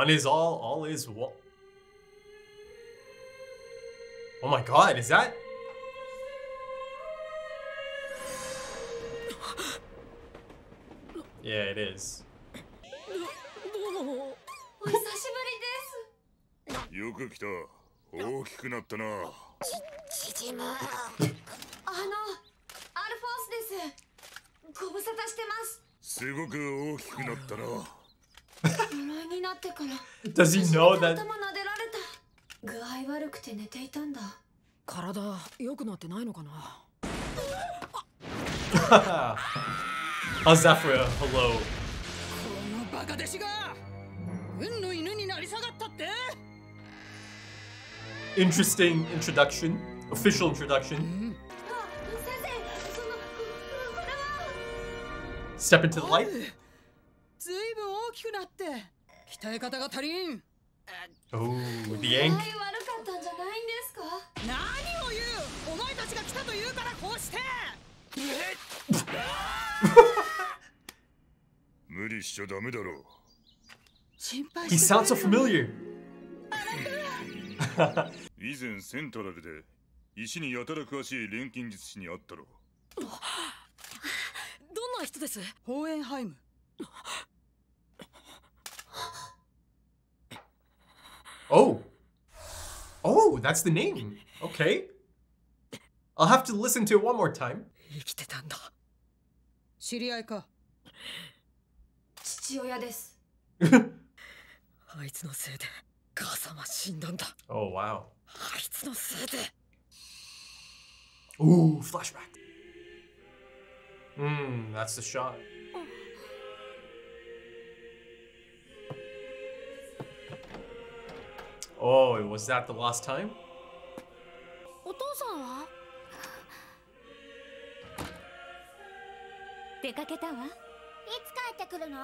One is all is one. Oh my god, is that? Yeah, it is. お久しぶりです。よく来た。大きくなったな。縮む。アルフォースです。ご無沙汰してます。すごく大きくなったな。呪いになってから。Does he know that? 頭撫でられた。具合悪くて寝ていたんだ。体良くなってないのかな。How's that for a hello? このバカ弟子が運の犬になり下がったって。 Interesting introduction. Official introduction. Step into the light. ずいぶん大きくなって鍛え方が足りん。 Oh, the 具合 ink. 悪かったんじゃないんですか。何を言う。お前たちが来たと言うからこうして。無理しちゃダメだろう。心配 He して sounds so familiar. 以前セントラルで石にやたら詳しい錬金術師に会ったろ。どんな人です？ホーエンハイム。Oh. Oh, that's the name. Okay. I'll have to listen to it one more time. 生きてたんだ。知り合いか。父親です。あいつのせいで母さんは死んだんだ。 Oh, wow. あいつのせいで。 Ooh, flashback. That's the shot. Oh, was that the last time? お父さんは？出かけたわ。いつ帰ってくるの？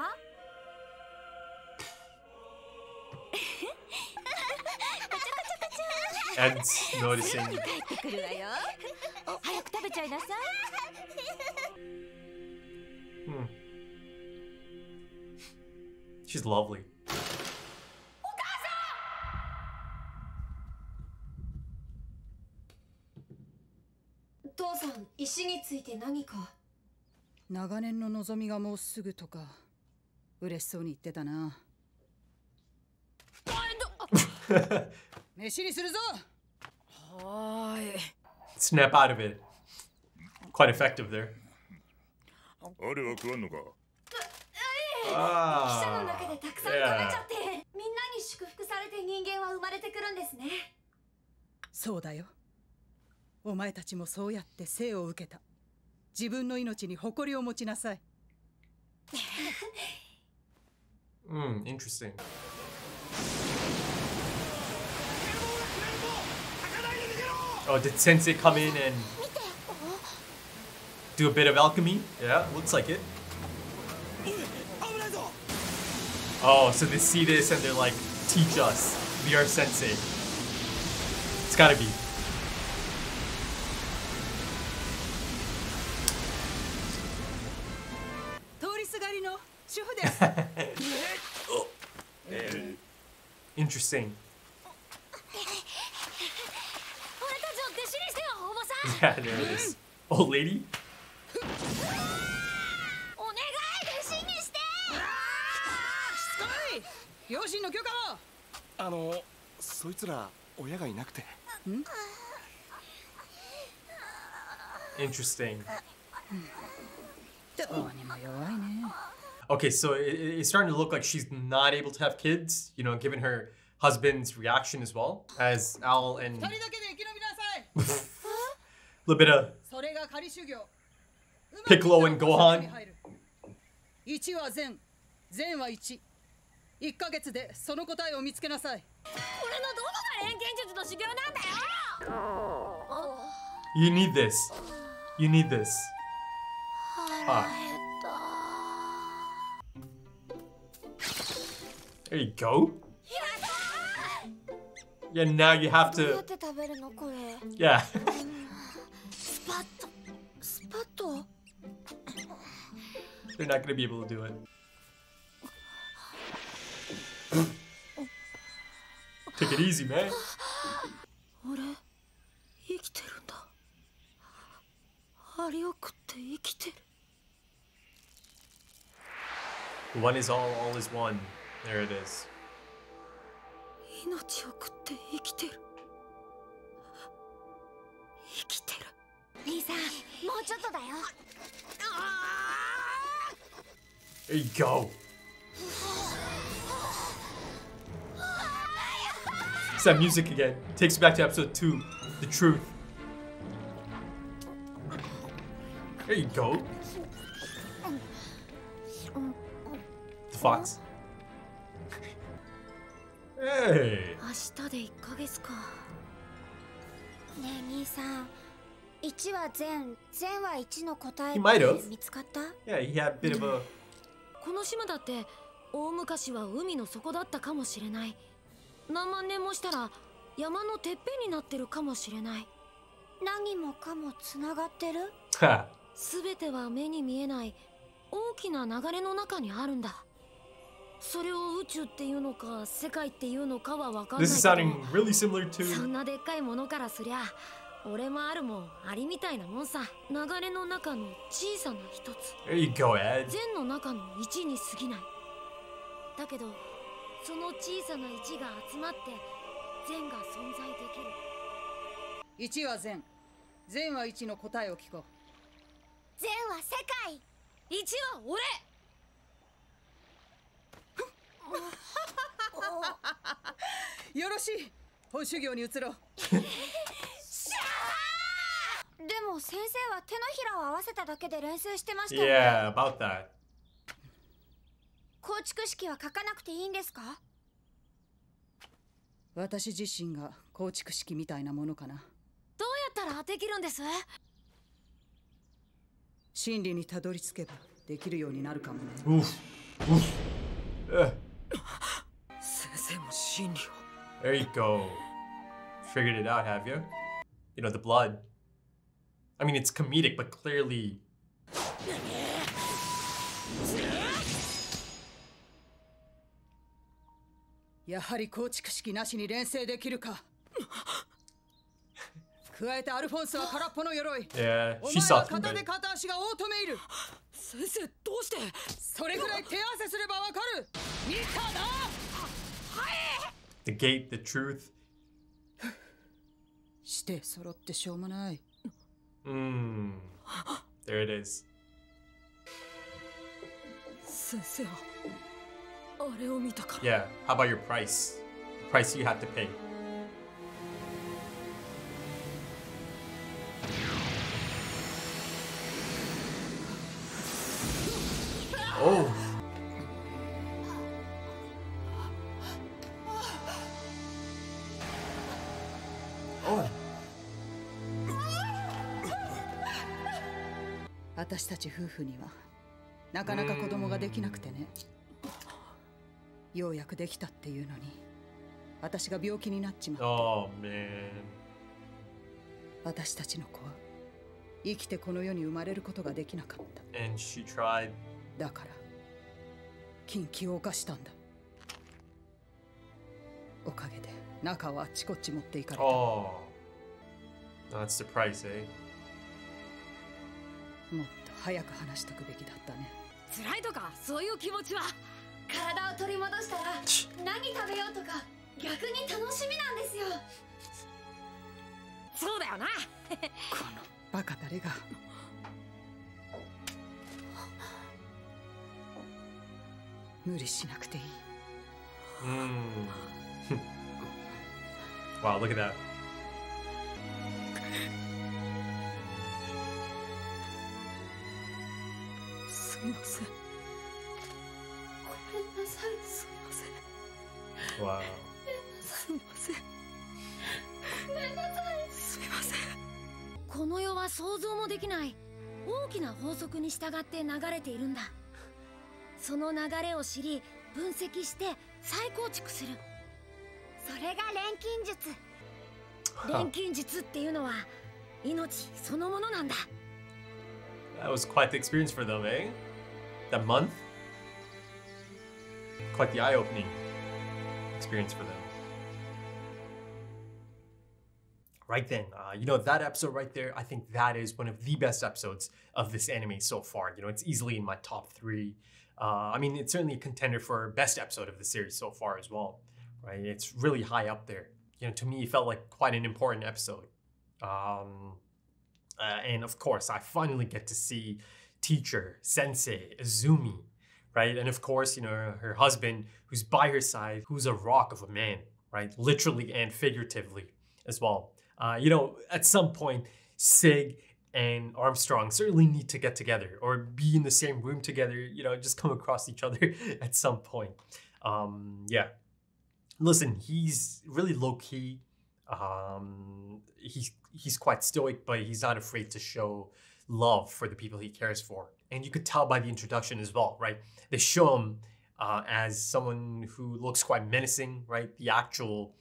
Ed's noticing. 帰ってくるわよ。早く食べちゃいなさい。 She's lovely. 父さん、石について何か。長年の望みがもうすぐとか嬉しそうに言ってたな。飯にするぞ。はーい。 Snap out of it. Quite effective there. あれは食わんのか。汽車の中でたくさん食べちゃって、みんなに祝福されて人間は生まれてくるんですね。そうだよ。お前たちもそうやって生を受けた。自分の命に誇りを持ちなさい。Interesting. Oh, did Sensei come in and do a bit of alchemy? Yeah, looks like it. Oh, so they see this and they're like, teach us. Be our sensei. It's gotta be. Interesting. Yeah, there it is. Old lady? お願い、弟子にして。しつこい。両親の許可を。そいつら親がいなくて。Interesting. どうにも弱いね。 Okay, so it's starting to look like she's not able to have kids, you know, given her husband's reaction as well, as Al and a little bit of Piccolo and Gohan. 1は善、善は1。1ヶ月でその答えを見つけなさい。これのどこが錬金術の修行なんだよ。 You need this. You need this. There you go. Yeah, now you have to. Yeah. スパッと。スパッと。 They're not gonna be able to do it. Take it easy, man. 俺生きてるんだ。アリを食って生きてる。 One is all is one. There it is. 命を食って生きてる。生きてる。兄さん、もうちょっとだよ。 There you go. It's that music again. Takes you back to episode 2. The truth. There you go. The fox. Hey. 明日で1ヶ月か。ねえ兄さん、1は善、善は1の答え He might have. って見つかった？ Yeah, he had a bit of a. この島だって大昔は海の底だったかもしれない。何万年もしたら山のてっぺんになってるかもしれない。何もかもつながってる。すべては目に見えない大きな流れの中にあるんだ。それを宇宙っていうのか世界っていうのかは分かんない This け is ど、 sounding really similar そ to. んなでっかいものからすりゃ俺もあるもんアリみたいなもんさ。流れの中の小さな一つ。 There you go, Ed. 善の中の1に過ぎない。だけどその小さな1が集まって善が存在できる。1は善、善は1の答えを聞こう。善は世界、1は俺。よろしい、本修行に移ろう。でも先生は手のひらを合わせただけで練習してましたよね。 Yeah, about that. 構築式は書かなくていいんですか？私自身が構築式みたいなものかな。どうやったらできるんです？真理にたどり着けばできるようになるかもね。 Oof. Oof. Ugh. 先生も真理を。 There you go. Figured it out, have you? You know, the blood. I mean, it's comedic, but clearly. やはり構築式なしに連成できるか。加えてアルフォンスは空っぽの鎧。 Yeah, お she 前 saw は through 片手 it. 片足がオートメイル。先生どうして？それぐらい手合わせすればわかる。見たな。 The gate, the truth. して揃ってしょうもない。 Mmm. There it is. 先生はあれを見たから。 Yeah, how about your price? The price you had to pay. Oh. Oh. 私たち夫婦にはなかなか子供ができなくてね。ようやくできたっていうのに私が病気になっちまった。 Oh, man. 私たちの子は生きてこの世に生まれることができなかった。 And she tried. だから禁忌を犯したんだ。おかげで中はあっちこっち持っていかれた。 Oh. That's the price, eh? もっと早く話しとくべきだったね。辛いとかそういう気持ちは。体を取り戻したら何食べようとか逆に楽しみなんですよ。そうだよな。このバカ誰が。無理しなくていい。 Mm. Wow, look at that. すみません。ごめんなさい。すみません。 Wow. すみません。ごめんなさい。すみません。この世は想像もできない大きな法則に従って流れているんだ。その流れを知り分析して再構築する。それが錬金術。錬金術っていうのは命そのものなんだ。 That was quite the experience for them, eh? That month? Quite the eye-opening experience for them. right then. That episode right there, I think that is one of the best episodes of this anime so far. It's easily in my top 3. It's certainly a contender for best episode of the series so far as well, right? It's really high up there. To me, it felt like quite an important episode. And of course, I finally get to see teacher, sensei, Izumi, right? And of course, her husband, who's by her side, who's a rock of a man, right? Literally and figuratively as well. At some point, Sig and Armstrong certainly need to get together or be in the same room together, just come across each other at some point. Yeah. Listen, he's really low-key. He's quite stoic, but he's not afraid to show love for the people he cares for. And you could tell by the introduction as well, right? They show him as someone who looks quite menacing, right? The actual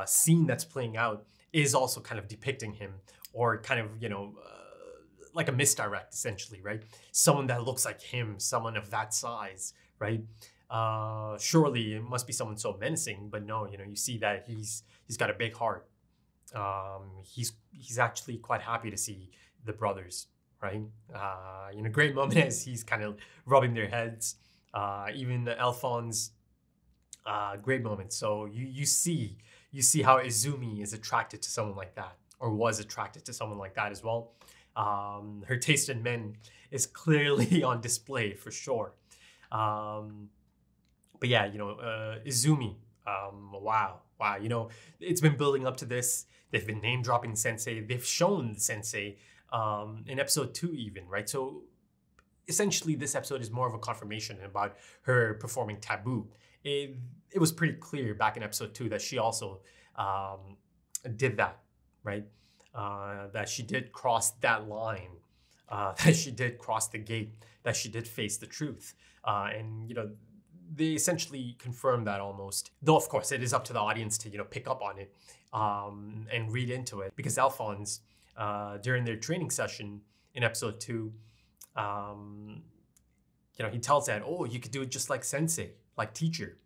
scene that's playing out is also kind of depicting him, or kind of, like a misdirect, essentially, right? Someone that looks like him, someone of that size, right? Surely it must be someone so menacing, but no, you see that he's got a big heart. He's actually quite happy to see the brothers, right? Great moment as he's kind of rubbing their heads. Even Alphonse, great moment. So you see how Izumi is attracted to someone like that, or was attracted to someone like that as well. Her taste in men is clearly on display for sure. But yeah, Izumi, wow. It's been building up to this. They've been name dropping Sensei. They've shown Sensei in episode 2 even, right? So essentially this episode is more of a confirmation about her performing Taboo. It was pretty clear back in episode 2 that she also did that, right? That she did cross that line, that she did cross the gate, that she did face the truth. And they essentially confirm that almost. Though, of course, it is up to the audience to, pick up on it and read into it. Because Alphonse, during their training session in episode 2, he tells that, oh, you could do it just like Sensei, like teacher,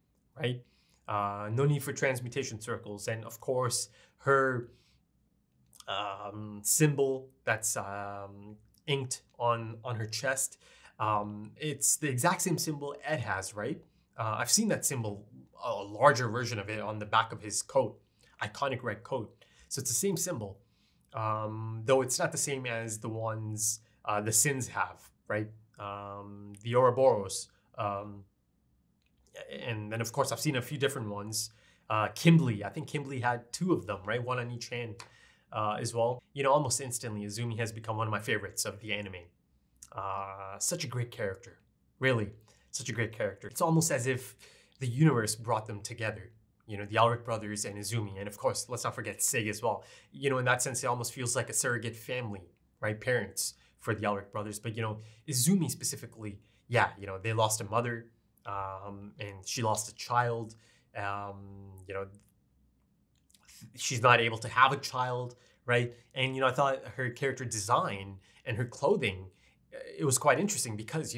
right? No need for transmutation circles. And of course, her symbol that's inked on her chest, it's the exact same symbol Ed has, right? I've seen that symbol, a larger version of it on the back of his coat, iconic red coat. So it's the same symbol, though it's not the same as the ones the Sins have, right? The Ouroboros. And then, of course, I've seen a few different ones. Kimblee, I think Kimblee had 2 of them, right? 1 on each hand as well. Almost instantly, Izumi has become one of my favorites of the anime. Such a great character, really. Such a great character. It's almost as if the universe brought them together. The Elric brothers and Izumi. And of course, let's not forget Sig as well. In that sense, it almost feels like a surrogate family, right? Parents for the Elric brothers. But, Izumi specifically, yeah, they lost a mother and she lost a child. She's not able to have a child, right? And, I thought her character design and her clothing, it was quite interesting because,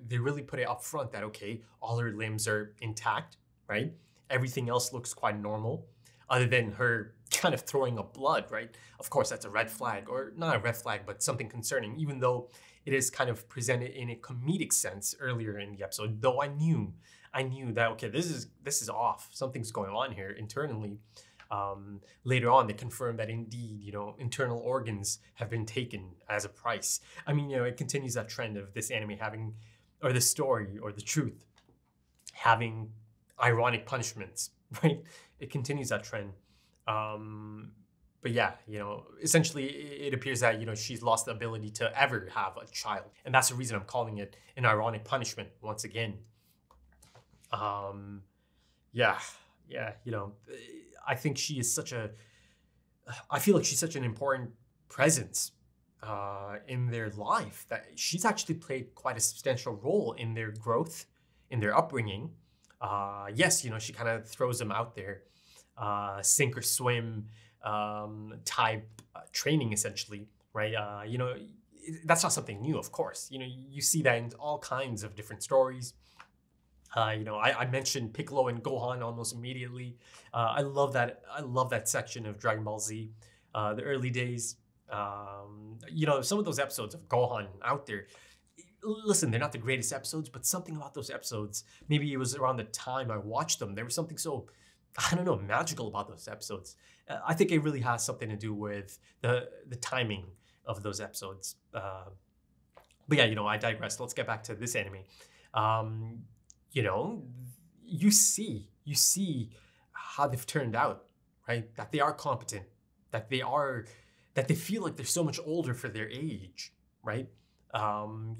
they really put it up front that, okay, all her limbs are intact, right? Everything else looks quite normal, other than her kind of throwing up blood, right? Of course, that's a red flag, or not a red flag, but something concerning, even though it is kind of presented in a comedic sense earlier in the episode, though I knew that, okay, this is off. Something's going on here internally. Later on, they confirmed that indeed, internal organs have been taken as a price. It continues that trend of this anime having, or the story, or the truth, having ironic punishments, right? It continues that trend. But yeah, essentially it appears that, she's lost the ability to ever have a child. And that's the reason I'm calling it an ironic punishment once again. Yeah, I think she is I feel like she's such an important presence in their life, that she's actually played quite a substantial role in their growth, in their upbringing. Yes, she kind of throws them out there, sink or swim type training, essentially, right? That's not something new, of course. You see that in all kinds of different stories. I mentioned Piccolo and Gohan almost immediately. I love that section of Dragon Ball Z. the early days. You know, some of those episodes of Gohan out there, listen, they're not the greatest episodes, but something about those episodes, maybe it was around the time I watched them, there was something so, I don't know, magical about those episodes. I think it really has something to do with the timing of those episodes. But yeah, you know, I digress. Let's get back to this anime. You know, you see how they've turned out, right? That they are competent, that they feel like they're so much older for their age, right?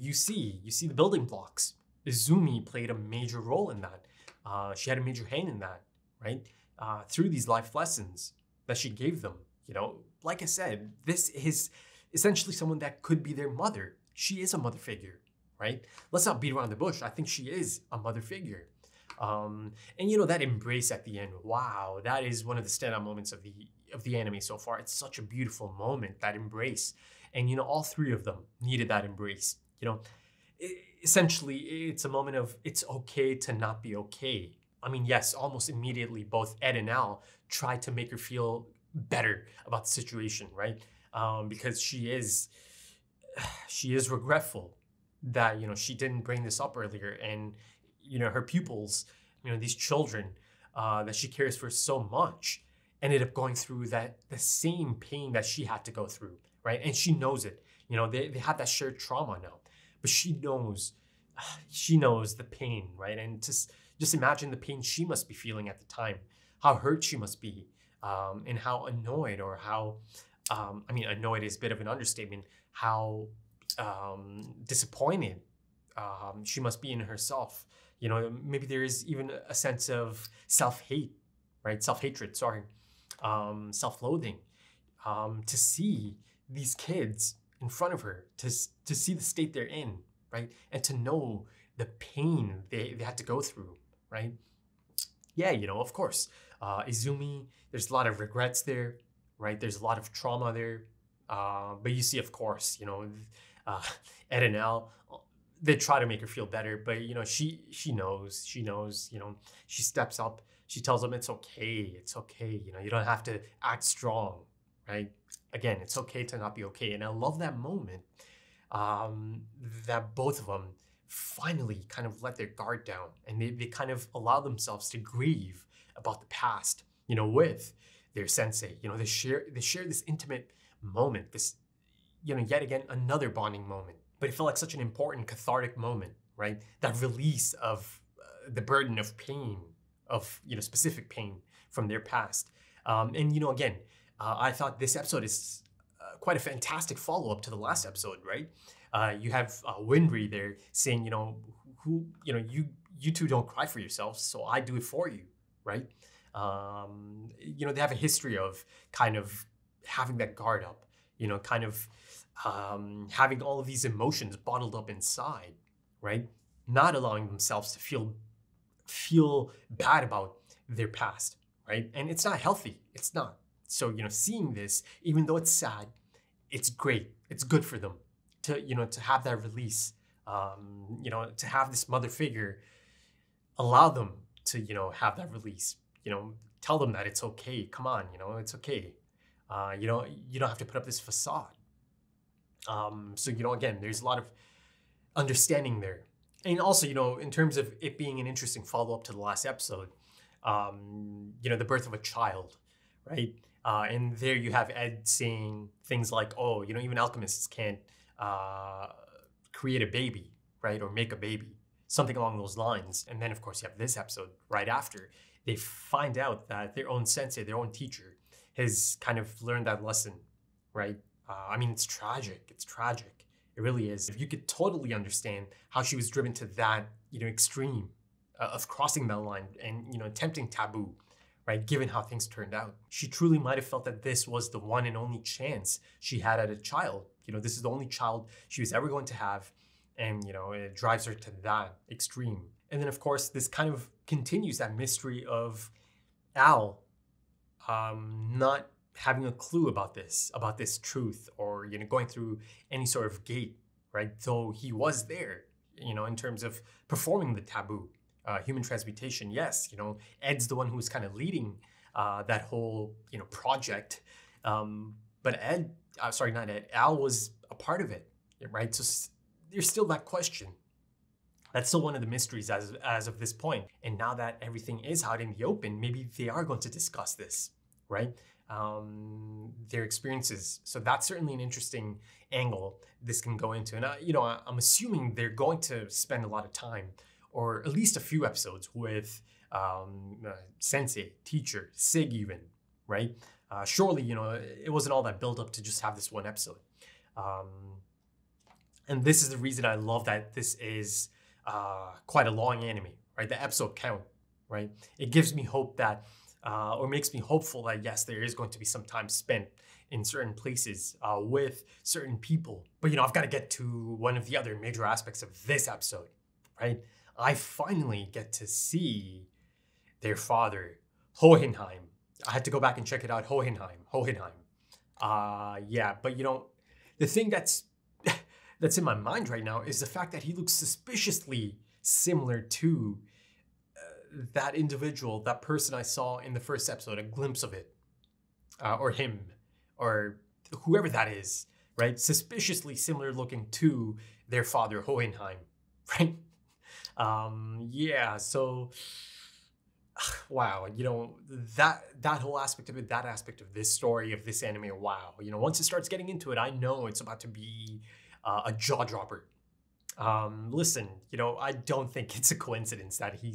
You see the building blocks. Izumi played a major role in that. She had a major hand in that, right? Through these life lessons that she gave them. You know, like I said, this is essentially someone that could be their mother. She is a mother figure, right? Let's not beat around the bush. I think she is a mother figure. And you know, that embrace at the end, wow, that is one of the standout moments of the anime so far. It's such a beautiful moment, that embrace. And you know, all three of them needed that embrace. You know, essentially, it's a moment of it's okay to not be okay. I mean, yes, almost immediately, both Ed and Al tried to make her feel better about the situation, right? Because she is regretful that, you know, she didn't bring this up earlier. And, you know, her pupils, you know, these children that she cares for so much, ended up going through the same pain that she had to go through, right? And she knows it. You know, they have that shared trauma now, but she knows the pain, right? And just imagine the pain she must be feeling at the time, how hurt she must be, and how annoyed, or how, I mean, annoyed is a bit of an understatement, how disappointed she must be in herself. You know, maybe there is even a sense of self-hate, right? Self-hatred, sorry. Self-loathing, to see these kids in front of her, to see the state they're in, right? And to know the pain they had to go through, right? Yeah, you know, of course, Izumi, there's a lot of regrets there, right? There's a lot of trauma there. But you see, of course, you know, Ed and Al, they try to make her feel better, but you know, she knows, you know, she steps up, she tells them it's okay, you know, you don't have to act strong, right? Again, it's okay to not be okay. And I love that moment, that both of them finally kind of let their guard down, and they kind of allow themselves to grieve about the past, you know, with their sensei. You know, they share this intimate moment, this, you know, yet again, another bonding moment. But it felt like such an important cathartic moment, right? That release of the burden of pain, of, you know, specific pain from their past. And, you know, again, I thought this episode is quite a fantastic follow-up to the last episode, right? You have Winry there saying, you know, you two don't cry for yourselves, so I do it for you, right? You know, they have a history of kind of having that guard up, you know, kind of having all of these emotions bottled up inside, right? Not allowing themselves to feel bad about their past, right? And it's not healthy. It's not. So, you know, seeing this, even though it's sad, it's great. It's good for them to, you know, to have that release, you know, to have this mother figure allow them to, you know, have that release, you know, tell them that it's okay. Come on, you know, it's okay. You know, you don't have to put up this facade. So, you know, again, there's a lot of understanding there. And also, you know, in terms of it being an interesting follow-up to the last episode, you know, the birth of a child, right? And there you have Ed saying things like, oh, you know, even alchemists can't create a baby, right? Or make a baby, something along those lines. And then, of course, you have this episode right after. They find out that their own sensei, their own teacher, has kind of learned that lesson, right? I mean, it's tragic. It's tragic. It really is. If you could totally understand how she was driven to that, you know, extreme of crossing that line and, you know, attempting taboo, right? Given how things turned out, she truly might have felt that this was the one and only chance she had at a child. You know, this is the only child she was ever going to have. And, you know, it drives her to that extreme. And then, of course, this kind of continues that mystery of Al not having a clue about this truth, or, you know, going through any sort of gate, right? Though he was there, you know, in terms of performing the taboo, human transmutation. Yes, you know, Ed's the one who was kind of leading that whole, you know, project. But sorry, not Ed, Al was a part of it, right? So there's still that question. That's still one of the mysteries as of this point. And now that everything is out in the open, maybe they are going to discuss this, right? Their experiences. So that's certainly an interesting angle this can go into. And, I'm assuming they're going to spend a lot of time, or at least a few episodes, with Sensei, teacher, Sig even, right? Surely, it wasn't all that build up to just have this one episode. And this is the reason I love that this is quite a long anime, right? The episode count, right? It gives me hope that, or makes me hopeful that yes, there is going to be some time spent in certain places with certain people. But, I've got to get to one of the other major aspects of this episode, right? I finally get to see their father, Hohenheim. I had to go back and check it out. Hohenheim. Yeah, but the thing that's in my mind right now is the fact that he looks suspiciously similar to that individual, that person I saw in the first episode, a glimpse of it, or him, or whoever that is, right? Suspiciously similar looking to their father, Hohenheim, right? Yeah, so wow, that whole aspect of it, that aspect of this story, of this anime, wow. Once it starts getting into it, I know it's about to be a jaw dropper. Listen, I don't think it's a coincidence that he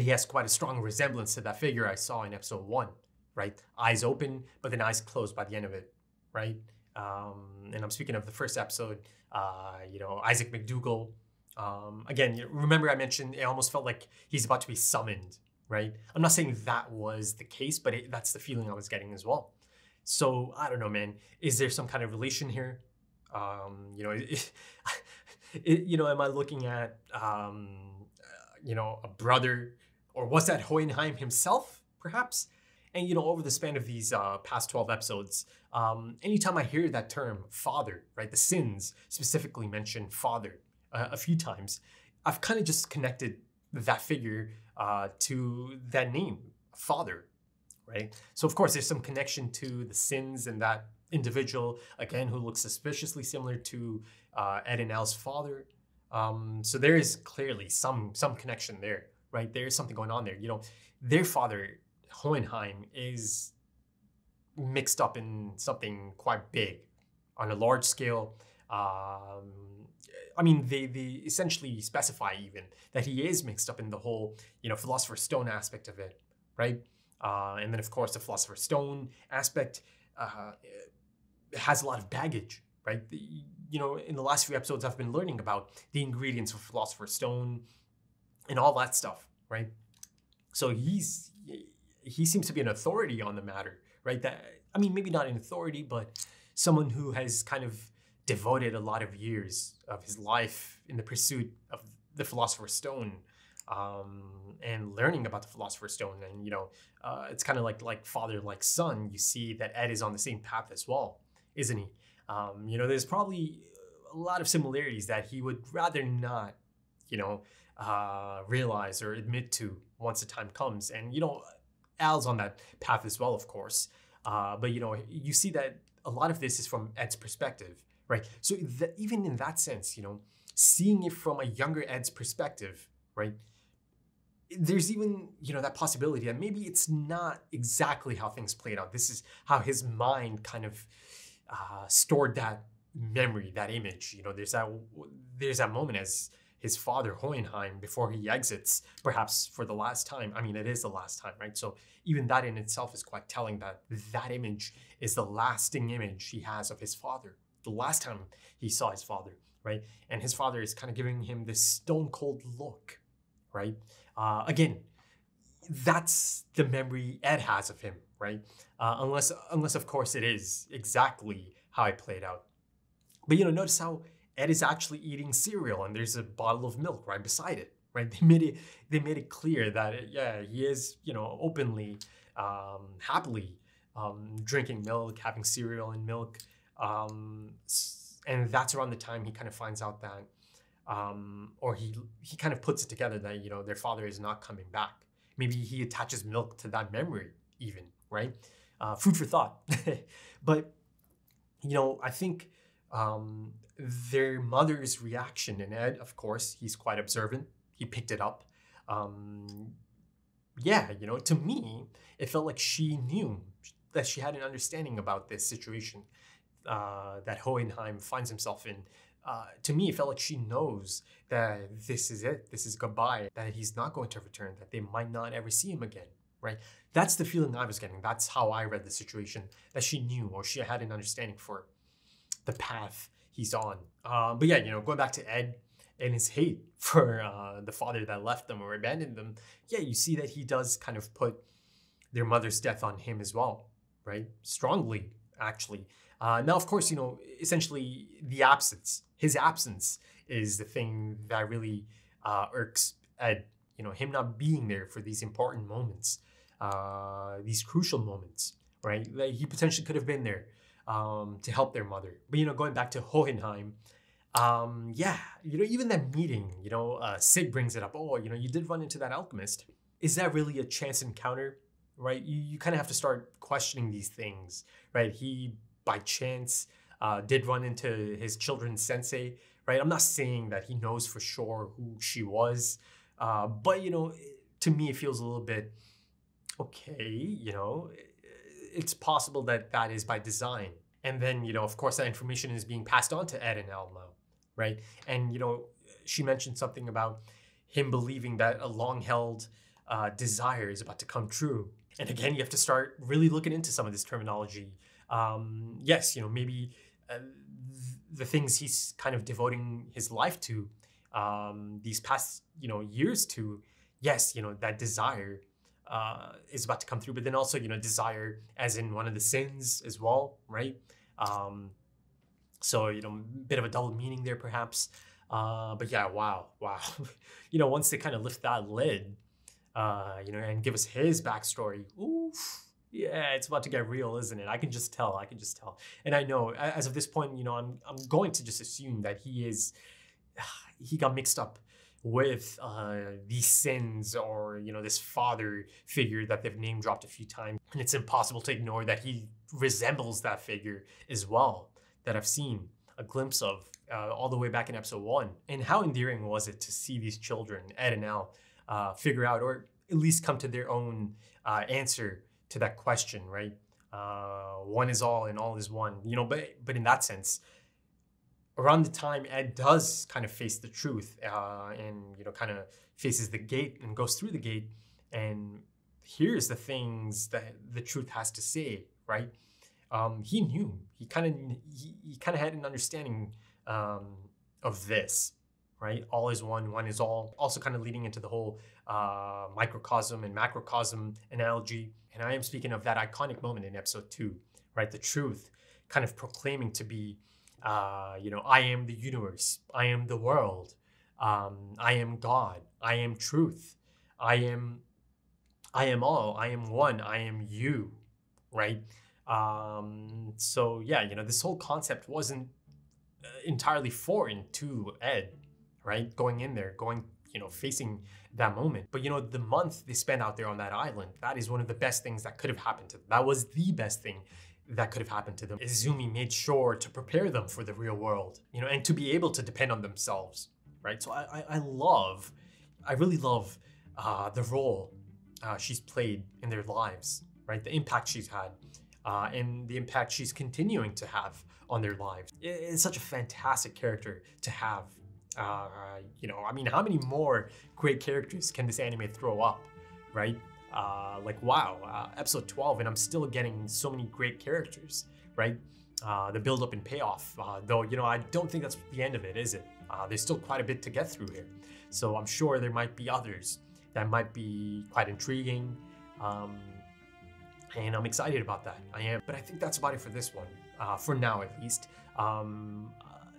has quite a strong resemblance to that figure I saw in episode 1, right? Eyes open, but then eyes closed by the end of it, right? And I'm speaking of the first episode, Isaac McDougall. Again, remember I mentioned it almost felt like he's about to be summoned, right? I'm not saying that was the case, but that's the feeling I was getting as well. So I don't know, man. Is there some kind of relation here? Am I looking at, a brother, or was that Hohenheim himself, perhaps? And, over the span of these past 12 episodes, anytime I hear that term, father, right? The Sins specifically mention father a few times. I've kind of just connected that figure to that name, father, right? So, of course, there's some connection to the Sins and that individual, again, who looks suspiciously similar to Ed and Al's father. So there is clearly some connection there, right? There's something going on there. Their father, Hohenheim, is mixed up in something quite big on a large scale. They essentially specify even that he is mixed up in the whole, Philosopher's Stone aspect of it, right? And then, of course, the Philosopher's Stone aspect has a lot of baggage, right? In the last few episodes, I've been learning about the ingredients of Philosopher's Stone and all that stuff, right? So he seems to be an authority on the matter, right? Maybe not an authority, but someone who has kind of devoted a lot of years of his life in the pursuit of the Philosopher's Stone, and learning about the Philosopher's Stone. And, it's kind of like father, like son. You see that Ed is on the same path as well, isn't he? There's probably a lot of similarities that he would rather not, realize or admit to once the time comes. And, Al's on that path as well, of course. But, you see that a lot of this is from Ed's perspective, right? So even in that sense, seeing it from a younger Ed's perspective, right? There's even, that possibility that maybe it's not exactly how things played out. This is how his mind kind of stored that memory, that image. There's that moment as his father, Hohenheim, before he exits, perhaps for the last time. It is the last time, right? So even that in itself is quite telling, that image is the lasting image he has of his father, the last time he saw his father, right? And his father is kind of giving him this stone cold look, right? Again, that's the memory Ed has of him, right? Unless of course it is exactly how it played out. But notice how Ed is actually eating cereal and there's a bottle of milk right beside it, right? They made it clear that he is, openly, happily drinking milk, having cereal and milk. And that's around the time he kind of finds out that, or he kind of puts it together that, their father is not coming back. Maybe he attaches milk to that memory even, right? food for thought. But, I think their mother's reaction, and Ed, of course, he's quite observant. He picked it up. To me, it felt like she knew that she had an understanding about this situation that Hohenheim finds himself in. To me, it felt like she knows that this is it. This is goodbye, that he's not going to return, that they might not ever see him again, right? That's the feeling I was getting. That's how I read the situation, that she knew, or she had an understanding for the path he's on. Going back to Ed and his hate for the father that left them or abandoned them, you see that he does kind of put their mother's death on him as well, right? Strongly, actually. Now, of course, essentially his absence is the thing that really irks Ed. Him not being there for these important moments, these crucial moments, right? Like, he potentially could have been there to help their mother. But, going back to Hohenheim, even that meeting, Sig brings it up. Oh, you did run into that alchemist. Is that really a chance encounter, right? You kind of have to start questioning these things, right? He, by chance, did run into his children's sensei, right? I'm not saying that he knows for sure who she was, but, to me, it feels a little bit, okay, it's possible that that is by design. And then, of course, that information is being passed on to Ed and Alma, right? And, she mentioned something about him believing that a long-held desire is about to come true. And again, you have to start really looking into some of this terminology. Maybe the things he's kind of devoting his life to these past, years to, that desire is about to come through, but then also, desire as in one of the sins as well, right? Bit of a double meaning there perhaps. Wow. Once they kind of lift that lid, and give us his backstory, oof. Yeah, it's about to get real, isn't it? I can just tell. And I know, as of this point, I'm going to just assume that he got mixed up with these sins or, this father figure that they've name dropped a few times. And it's impossible to ignore that he resembles that figure as well, that I've seen a glimpse of all the way back in episode 1. And how endearing was it to see these children, Ed and Al, figure out, or at least come to their own answer to that question, right? One is all and all is one, but in that sense, around the time Ed does kind of face the truth and, kind of faces the gate and goes through the gate and hears the things that the truth has to say, right? He knew, he kind of had an understanding of this, right? All is one, one is all. Also kind of leading into the whole microcosm and macrocosm analogy. And I am speaking of that iconic moment in episode 2, right? The truth kind of proclaiming to be, I am the universe. I am the world. I am God. I am truth. I am all. I am one. I am you, right? This whole concept wasn't entirely foreign to Ed, right? Going in there, facing that moment. But, the month they spent out there on that island, that is one of the best things that could have happened to them. That was the best thing that could have happened to them. Izumi made sure to prepare them for the real world, and to be able to depend on themselves, right? So I really love the role she's played in their lives, right? The impact she's had and the impact she's continuing to have on their lives. It's such a fantastic character to have. How many more great characters can this anime throw up, right? Episode 12, and I'm still getting so many great characters, right? The build up and payoff, though, I don't think that's the end of it, is it? There's still quite a bit to get through here. So I'm sure there might be others that might be quite intriguing, and I'm excited about that. I am. But I think that's about it for this one, for now at least.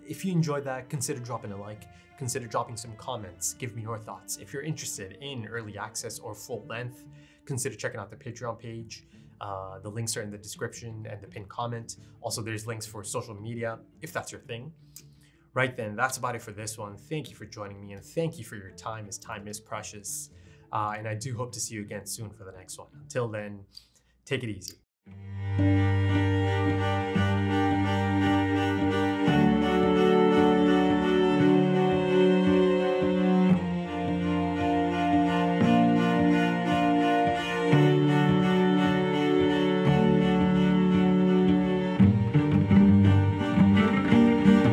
If you enjoyed that, consider dropping a like, consider dropping some comments, give me your thoughts. If you're interested in early access or full length, consider checking out the Patreon page. The links are in the description and the pinned comment. Also, there's links for social media, if that's your thing. Right then, that's about it for this one. Thank you for joining me, and thank you for your time, as time is precious. And I do hope to see you again soon for the next one. Until then, take it easy. Bye.